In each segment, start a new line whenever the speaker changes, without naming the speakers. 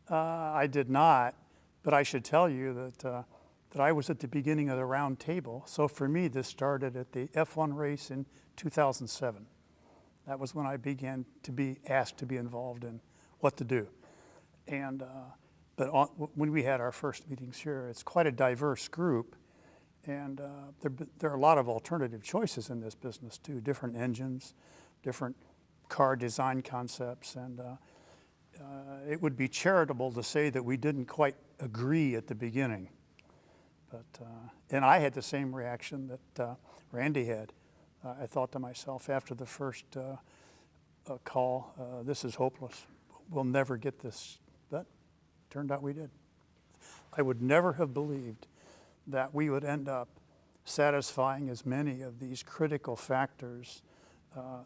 I did not, but I should tell you that I was at the beginning of the round table. So for me, this started at the F1 race in 2007. That was when I began to be asked to be involved in what to do. And when we had our first meetings here, it's quite a diverse group. And there are a lot of alternative choices in this business too, different engines, different car design concepts. And it would be charitable to say that we didn't quite agree at the beginning. And I had the same reaction that Randy had. I thought to myself after the first call, this is hopeless. We'll never get this. But turned out we did. I would never have believed that we would end up satisfying as many of these critical factors.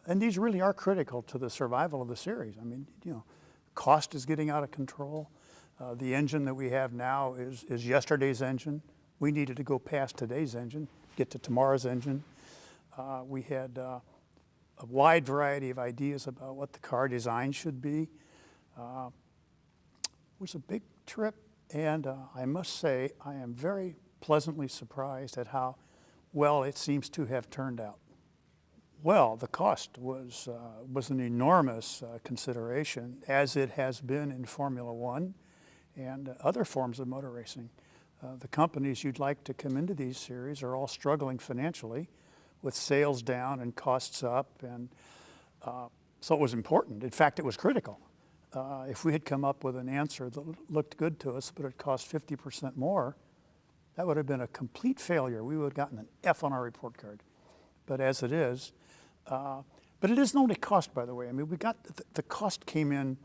And these really are critical to the survival of the series. I mean, cost is getting out of control. The engine that we have now is yesterday's engine. We needed to go past today's engine, get to tomorrow's engine. We had a wide variety of ideas about what the car design should be. It was a big trip, and I must say I am very pleasantly surprised at how well it seems to have turned out. Well, the cost was an enormous consideration, as it has been in Formula One and other forms of motor racing. The companies you'd like to come into these series are all struggling financially, with sales down and costs up, and so it was important. In fact, it was critical. If we had come up with an answer that looked good to us, but it cost 50% more, that would have been a complete failure. We would have gotten an F on our report card. But as it is, but it isn't only cost, by the way. I mean, the cost came in,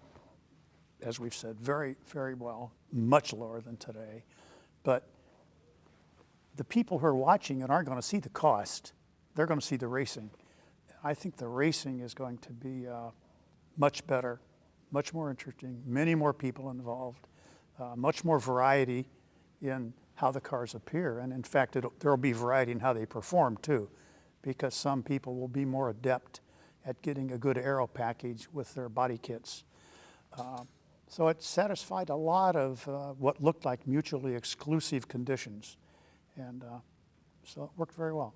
as we've said, very, very well, much lower than today. But the people who are watching it aren't going to see the cost. They're going to see the racing. I think the racing is going to be much better, much more interesting, many more people involved, much more variety in how the cars appear. And in fact, there will be variety in how they perform too, because some people will be more adept at getting a good aero package with their body kits. So it satisfied a lot of what looked like mutually exclusive conditions. And so it worked very well.